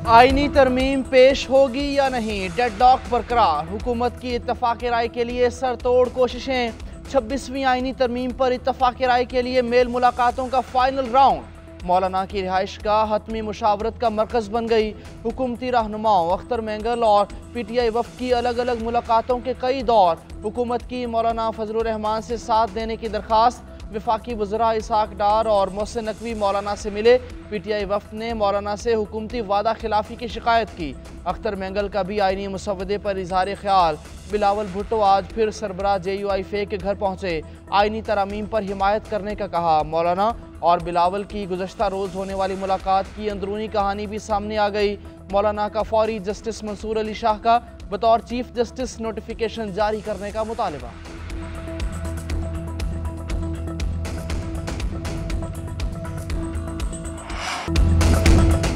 आईनी तरमीम पेश होगी या नहीं, डेडलॉक बरकरार। हुकूमत की इत्तफाक राय के लिए सरतोड़ कोशिशें। 26वीं आईनी तरमीम पर इत्तफाक राय के लिए मेल मुलाकातों का फाइनल राउंड। मौलाना की रिहाइश का हतमी मुशावरत का मरकज़ बन गई। हुकूमती रहनुमाओं अख्तर मेंगल और PTI वफ़द की अलग अलग मुलाकातों के कई दौर। हुकूमत की मौलाना फजलुर रहमान से साथ देने की दरख्वास्त। वफाकी वज़रा इसहाक डार और मोहसिन नकवी मौलाना से मिले। PTI वफ़द ने मौलाना से हुकूमती वादा खिलाफी की शिकायत की। अख्तर मेंगल का भी आईनी मुसवदे पर इजहार ख्याल। बिलावल भुट्टो आज फिर सरबराह JUI फे के घर पहुँचे। आईनी तरामीम पर हिमायत करने का कहा। मौलाना और बिलावल की गुज़श्ता रोज़ होने वाली मुलाकात की अंदरूनी कहानी भी सामने आ गई। मौलाना का फौरी जस्टिस मंसूर अली शाह का बतौर चीफ जस्टिस नोटिफिकेशन जारी करने का मुतालबा।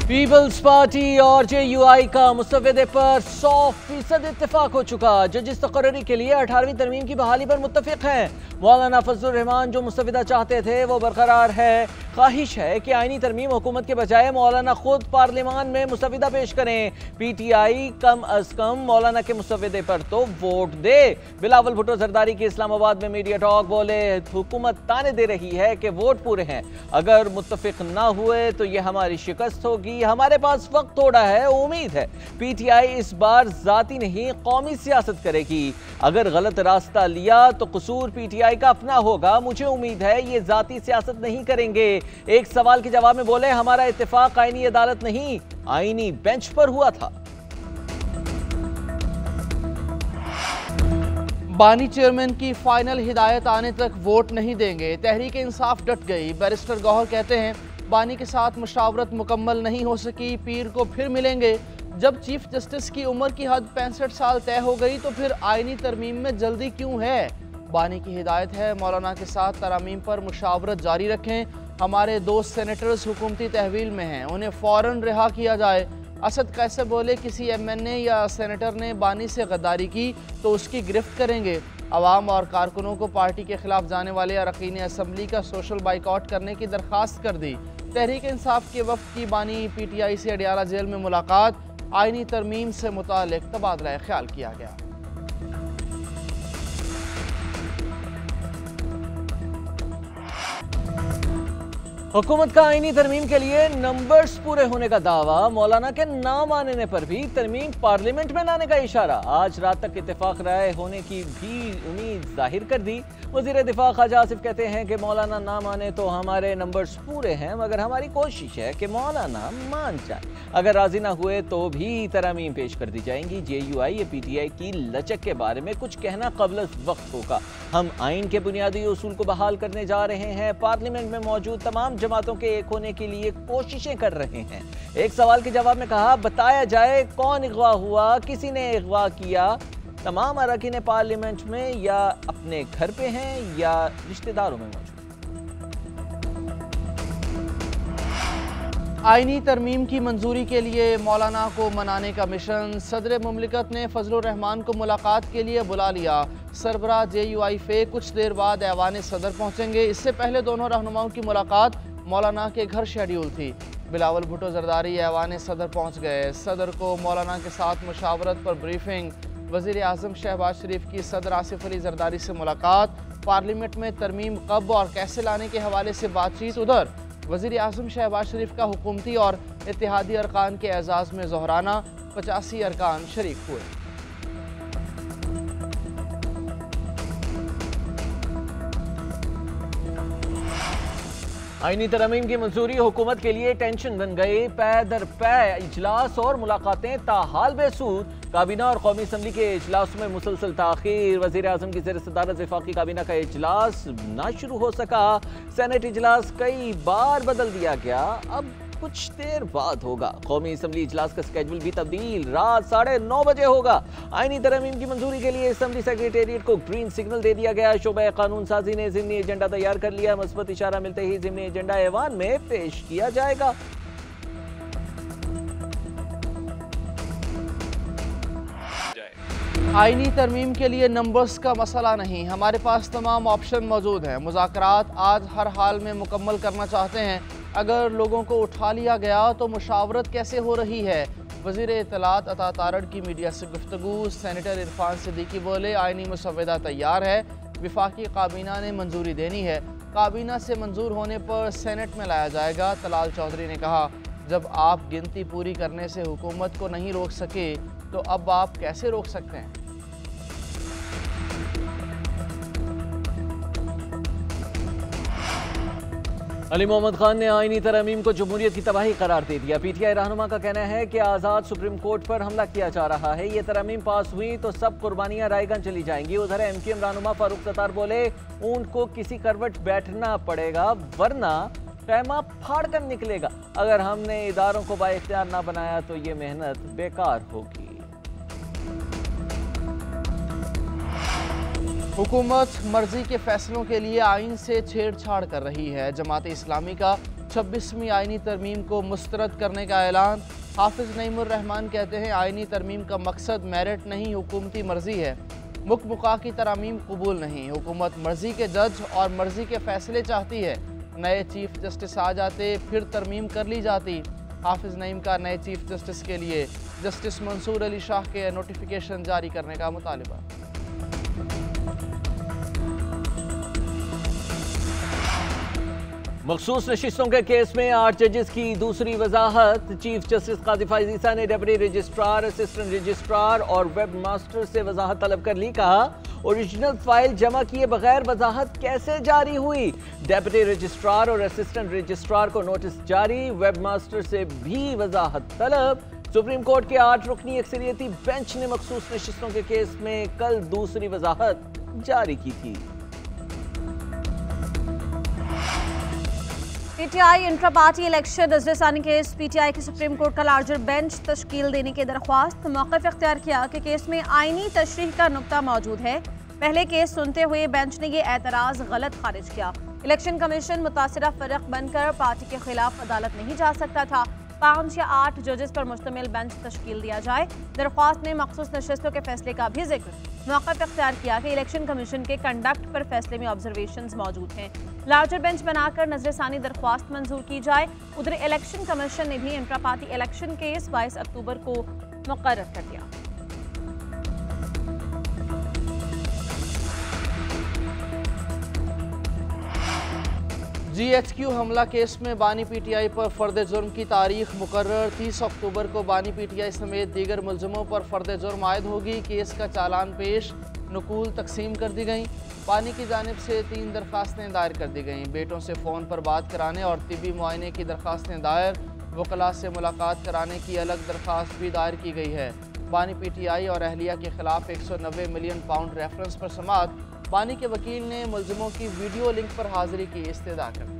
पीपल्स पार्टी और JUI का मुसवदे पर 100% इत्तेफाक हो चुका। जजिस तकर्री के लिए 18वीं तरमीम की बहाली पर मुत्तफिक हैं। मौलाना फजलुर रहमान जो मुसवदा चाहते थे वो बरकरार है। ख्वाहिश है कि आईनी तरमीम हुकूमत के बजाय मौलाना खुद पार्लियामान में मुसवदा पेश करें। PTI कम अज कम मौलाना के मुसवदे पर तो वोट दे। बिलावल भुट्टो जरदारी की इस्लामाबाद में मीडिया टॉक। बोले हुकूमत ताने दे रही है कि वोट पूरे हैं, अगर मुत्तफिक ना हुए तो ये हमारी शिकस्त होगी। हमारे पास वक्त थोड़ा है, उम्मीद है PTI इस बार जाती नहीं कौमी सियासत करेगी। अगर गलत रास्ता लिया तो कसूर PTI का अपना होगा। मुझे उम्मीद है ये जाती सियासत नहीं करेंगे। एक सवाल के जवाब में बोले हमारा इत्तेफाक आईनी अदालत नहीं, आईनी बेंच पर हुआ था। बानी चेयरमैन की फाइनल हिदायत आने तक वोट नहीं देंगे। तहरीक इंसाफ डट गई। बैरिस्टर गौहर कहते हैं बानी के साथ मुशावरत मुकम्मल नहीं हो सकी, पीर को फिर मिलेंगे। जब चीफ जस्टिस की उम्र की हद 65 साल तय हो गई तो फिर आईनी तरमीम में जल्दी क्यों है। बानी की हिदायत है मौलाना के साथ तरामीम पर मुशावरत जारी रखें। हमारे दोस्त सेनेटर्स हुकूमती तहवील में हैं, उन्हें फ़ौरन रिहा किया जाए। असद कैसे बोले किसी MNA या सेनेटर ने बानी से गद्दारी की तो उसकी गिरफ्त करेंगे। अवाम और कारकुनों को पार्टी के खिलाफ जाने वाले अरकान असम्बली का सोशल बाइकआउट करने की दरख्वास्त कर दी। तहरीक इंसाफ के वफ़द की बानी PTI से अडियाला जेल में मुलाकात। आईनी तरमीम से मुतालिक तबादला ख्याल किया गया। हुकूमत का आईनी तरमीम के लिए नंबर्स पूरे होने का दावा। मौलाना के ना मानने पर भी तरमीम पार्लियामेंट में लाने का इशारा। आज रात तक इत्तेफाक राय होने की भी उम्मीद जाहिर कर दी। वज़ीर दिफा ख्वाजा आसिफ कहते हैं कि मौलाना ना माने तो हमारे नंबर्स पूरे हैं, मगर हमारी कोशिश है कि मौलाना मान जाए। अगर राजी ना हुए तो भी तरमीम पेश कर दी जाएंगी। JUI या PTI की लचक के बारे में कुछ कहना क़ब्ल वक्त होगा। हम आइन के बुनियादी उसूल को बहाल करने जा रहे हैं। पार्लियामेंट में मौजूद तमाम जमातों के एक होने के लिए कोशिशें कर रहे हैं। एक सवाल के जवाब में कहा बताया जाए कौन अगवा हुआ, किसी ने अगवा किया। तमाम अरकान पार्लियामेंट में या अपने घर पे हैं या रिश्तेदारों में मौजूद। आईनी तरमीम की मंजूरी के लिए मौलाना को मनाने का मिशन। सदर मुमलिकत ने फजलुर रहमान को मुलाकात के लिए बुला लिया। सरबराह JUI फे कुछ देर बाद ऐवान सदर पहुंचेंगे। इससे पहले दोनों रहनुमाओं की मुलाकात मौलाना के घर शेड्यूल थी। बिलावल भुट्टो जरदारी ऐवान सदर पहुंच गए। सदर को मौलाना के साथ मुशावरत पर ब्रीफिंग। वज़ीर आज़म शहबाज शरीफ की सदर आसिफ अली जरदारी से मुलाकात। पार्लियामेंट में तरमीम कब और कैसे लाने के हवाले से बातचीत। उधर वज़ीर आज़म शहबाज शरीफ का हुकूमती और इत्तेहादी अरकान के एजाज़ में ज़ोहराना। 85 अरकान शरीक हुए। आईनी तरमीम की मंजूरी हुकूमत के लिए टेंशन बन गई। पै दर पै इजलास और मुलाकातें ताहाल बेसूद। काबीना और कौमी असम्बली के इजलासों में मुसलसल ताखीर। वज़ीर आज़म की ज़ेर सदारत वफाकी काबीना का इजलास ना शुरू हो सका। सेनेट इजलास कई बार बदल दिया गया, अब कुछ देर बाद होगा। कौमी असम्बली इजलास का स्केड्यूल भी तब्दील, रात 9:30 बजे होगा। आईनी तरमीम की मंजूरी के लिए असम्बली सेक्रेटेरिएट को ग्रीन सिग्नल दे दिया गया। शोबा कानून साजी ने ज़िमनी एजेंडा तैयार कर लिया। मस्बत इशारा मिलते ही ज़िमनी एजेंडा ऐवान में पेश किया जाएगा। आईनी तरमीम के लिए नंबर्स का मसला नहीं, हमारे पास तमाम ऑप्शन मौजूद हैं। मुज़ाकरात आज हर हाल में मुकम्मल करना चाहते हैं। अगर लोगों को उठा लिया गया तो मुशावरत कैसे हो रही है? वज़ीर इत्तलात अता तारड़ की मीडिया से गुफ्तगू। सेनेटर इरफान सिद्दीकी बोले, आइनी मुसव्वदा तैयार है, विफाकी काबीना ने मंजूरी देनी है, काबीना से मंजूर होने पर सेनेट में लाया जाएगा। तलाल चौधरी ने कहा, जब आप गिनती पूरी करने से हुकूमत को नहीं रोक सके तो अब आप कैसे रोक सकते हैं? अली मोहम्मद खान ने आईनी तरमीम को जमहूरियत की तबाही करार दे दिया। पीटीआई रहनुमा का कहना है कि आज़ाद सुप्रीम कोर्ट पर हमला किया जा रहा है, ये तरमीम पास हुई तो सब कुर्बानियां रायगन चली जाएंगी। उधर एमक्यूएम रहनुमा फारूक सत्तार बोले, ऊंट को किसी करवट बैठना पड़ेगा वरना खैमा फाड़ कर निकलेगा। अगर हमने इदारों को बाइख्तियार ना बनाया तो ये मेहनत बेकार होगी। हुकूमत मर्जी के फैसलों के लिए आइन से छेड़छाड़ कर रही है। जमात इस्लामी का 26वीं आइनी तरमीम को मुस्तरद करने का ऐलान। हाफिज नईमुर रहमान कहते हैं, आइनी तरमीम का मकसद मेरिट नहीं, हुकूमती मर्जी है। मुकमुका की तरमीम कबूल नहीं, हुकूमत मर्जी के जज और मर्जी के फैसले चाहती है। नए चीफ जस्टिस आ जाते फिर तरमीम कर ली जाती। हाफिज नईम का नए चीफ जस्टिस के लिए जस्टिस मंसूर अली शाह के नोटिफिकेशन जारी करने का मुतालिबा। मखसूस नशिस्तों के केस में 8 जजेस की दूसरी वजाहत। चीफ जस्टिस काजी फैज़ ईसा ने डिप्टी रजिस्ट्रार, असिस्टेंट रजिस्ट्रार और वेब मास्टर से वजाहत तलब कर ली। कहा, ओरिजिनल फाइल जमा किए बगैर वजाहत कैसे जारी हुई? डिप्टी रजिस्ट्रार और असिस्टेंट रजिस्ट्रार को नोटिस जारी, वेब मास्टर से भी वजाहत तलब। सुप्रीम कोर्ट के 8 रुकनी अक्सरियती बेंच ने मखसूस नशिस्तों के केस में कल दूसरी वजाहत जारी की थी। पीटीआई इंट्रा पार्टी इलेक्शन नजरसानी केस। पीटीआई की सुप्रीम कोर्ट का लार्जर बेंच तश्कील देने की दरख्वास्त। मौक़िफ़ इख्तियार किया कि केस में आइनी तशरीह का नुक्ता मौजूद है। पहले केस सुनते हुए बेंच ने यह एतराज़ गलत खारिज किया। इलेक्शन कमीशन मुतासिरा फ़र्क बनकर पार्टी के खिलाफ अदालत नहीं जा सकता था। 5 या 8 जजेस पर मुश्तमिल बेंच तश्कील दिया जाए। दरख्वास्त में मखसूस नशिस्तों के फैसले का भी जिक्र। मौक़िफ़ इख्तियार किया कि इलेक्शन कमीशन के कंडक्ट पर फैसले में ऑब्जर्वेशंस मौजूद हैं। लार्जर बेंच बनाकर नजरसानी दरख्वास्त मंजूर की जाए। उधर इलेक्शन कमीशन ने भी इंट्रा पार्टी इलेक्शन केस 22 अक्टूबर को मुकर्रर कर दिया। GHQ हमला केस में बानी पीटीआई पर फर्द जुर्म की तारीख मुकर्रर। 30 अक्टूबर को बानी पीटीआई समेत दीगर मुलजमों पर फर्द जुर्म आयद होगी। केस का चालान पेश, नकूल तकसीम कर दी गई। बानी की जानिब से 3 दरखास्तें दायर कर दी गईं। बेटों से फ़ोन पर बात कराने और तिबी मुआयने की दरखास्तें दायर। वकला से मुलाकात कराने की अलग दरखास्त भी दायर की गई है। बानी पीटीआई और अहलिया के खिलाफ 190 मिलियन पाउंड रेफरेंस पर समाअत। बानी के वकील ने मुलजमों की वीडियो लिंक पर हाजिरी की इस्तदा कर दी।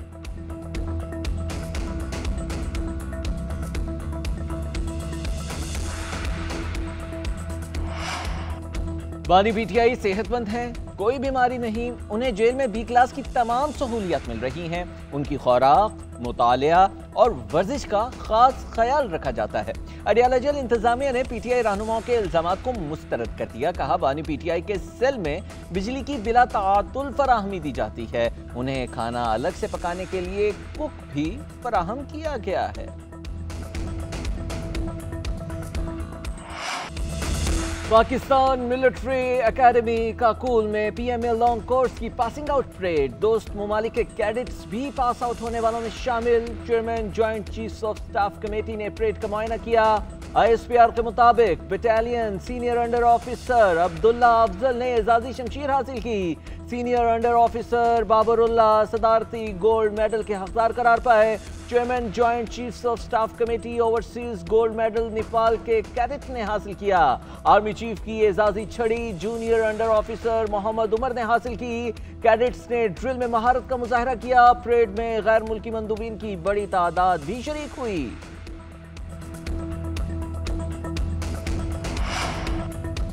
बानी पीटीआई सेहतमंद हैं, कोई बीमारी नहीं, उन्हें जेल में बी क्लास की तमाम सहूलियत मिल रही हैं। उनकी खुराक, मुतालिया और वर्जिश का खास ख्याल रखा जाता है। अडियाला जेल इंतजामिया ने पीटीआई रहनुमाओं के इल्जामात को मुस्तरद कर दिया। कहा, बानी पीटीआई के सेल में बिजली की बिला तातुल फराहमी दी जाती है। उन्हें खाना अलग से पकाने के लिए कुक भी फराहम किया गया है। पाकिस्तान मिलिट्री एकेडमी काकुल में PMA लॉन्ग कोर्स की पासिंग आउट परेड। दोस्त ममालिक के कैडेट्स भी पास आउट होने वालों में शामिल। Chairman joint chiefs of staff committee ने परेड का मुआयना किया। ISPR के मुताबिक battalion senior under officer Abdullah Afzal ने एजाजी शमशीर हासिल की। सीनियर अंडर ऑफिसर बाबरुल्ला सदारती गोल्ड मेडल के हकदार करार पाए। Chairman joint chiefs of staff committee overseas gold medal Nepal के कैडेट ने हासिल किया। आर्मी चीफ की एजाजी छड़ी junior under officer Mohammad Umar ने हासिल की। कैडेट्स ने ड्रिल में महारत का मुजाहरा किया। परेड में गैर मुल्की मंदूबीन की बड़ी तादाद भी शरीक हुई।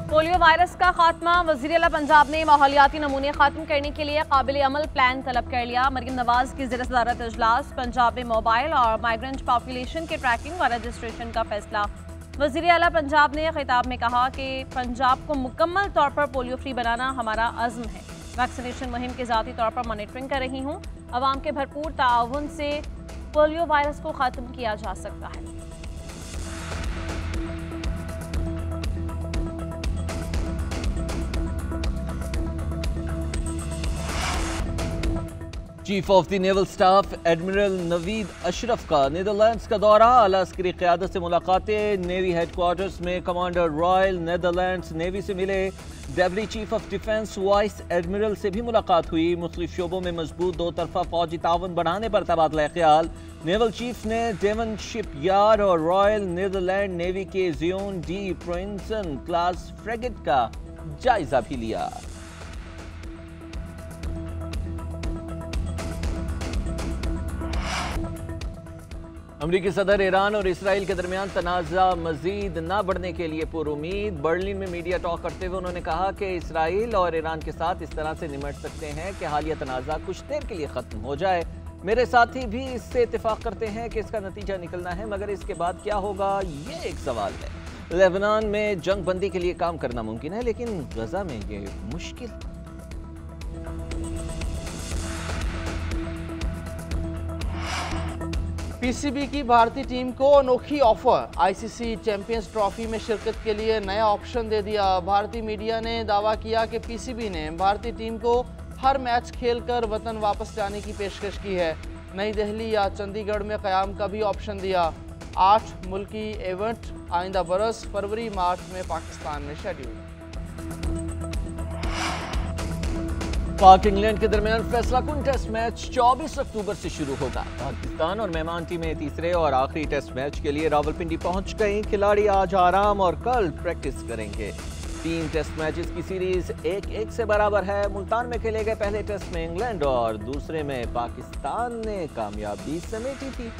पोलियो वायरस का खात्मा। वज़ीर आला पंजाब ने माहौलियाती नमूने खत्म करने के लिए काबिल अमल प्लान तलब कर लिया। मरियम नवाज की ज़ेर सदारत इजलास। पंजाब में मोबाइल और माइग्रेंट पॉपुलेशन के ट्रैकिंग और रजिस्ट्रेशन का फैसला। वज़ीर आला पंजाब ने खिताब में कहा कि पंजाब को मुकम्मल तौर पर पोलियो फ्री बनाना हमारा अज़्म है। वैक्सीनेशन मुहिम के ज़ाती तौर पर मॉनिटरिंग कर रही हूँ। अवाम के भरपूर ताउन से पोलियो वायरस को खत्म किया जा सकता है। Chief of the naval staff admiral Naveed Ashraf का नीदरलैंड्स का दौरा, आला अस्करी क़यादत से मुलाकातें, नेवी हेडक्वार्टर्स में कमांडर रॉयल नीदरलैंड्स नेवी से मिले, deputy chief of defence vice admiral से भी मुलाकात हुई, मुख्तलिफ शोबों में मजबूत दो तरफा फौजी तावन बढ़ाने पर तबादला ख्याल। नेवल चीफ ने डेवन शिप यार्ड और रॉयल नीदरलैंड नेवी के ज़ियोन डी प्रिंसन क्लास फ्रेगेट का जायजा भी लिया। अमरीकी सदर ईरान और इसराइल के दरमियान तनाज़ा मजीद न बढ़ने के लिए पुरुमीद। बर्लिन में मीडिया टॉक करते हुए उन्होंने कहा कि इसराइल और ईरान के साथ इस तरह से निमट सकते हैं कि हालिया तनाज़ा कुछ देर के लिए ख़त्म हो जाए। मेरे साथी भी इससे इत्तेफाक करते हैं कि इसका नतीजा निकलना है, मगर इसके बाद क्या होगा ये एक सवाल है। लेबनान में जंग बंदी के लिए काम करना मुमकिन है, लेकिन गजा में ये मुश्किल। पीसीबी की भारतीय टीम को अनोखी ऑफर, आईसीसी चैंपियंस ट्रॉफी में शिरकत के लिए नया ऑप्शन दे दिया। भारतीय मीडिया ने दावा किया कि पीसीबी ने भारतीय टीम को हर मैच खेलकर वतन वापस जाने की पेशकश की है। नई दिल्ली या चंडीगढ़ में क़याम का भी ऑप्शन दिया। 8 मुल्की इवेंट आइंदा बरस फरवरी मार्च में पाकिस्तान में शेड्यूल। पाक इंग्लैंड के दरमियान फैसला कुन टेस्ट मैच 24 अक्टूबर से शुरू होगा। पाकिस्तान और मेहमान टीमें तीसरे और आखिरी टेस्ट मैच के लिए रावलपिंडी पहुंच गई। खिलाड़ी आज आराम और कल प्रैक्टिस करेंगे। 3 टेस्ट मैचेस की सीरीज 1-1 से बराबर है। मुल्तान में खेले गए पहले टेस्ट में इंग्लैंड और दूसरे में पाकिस्तान ने कामयाबी समेटी थी।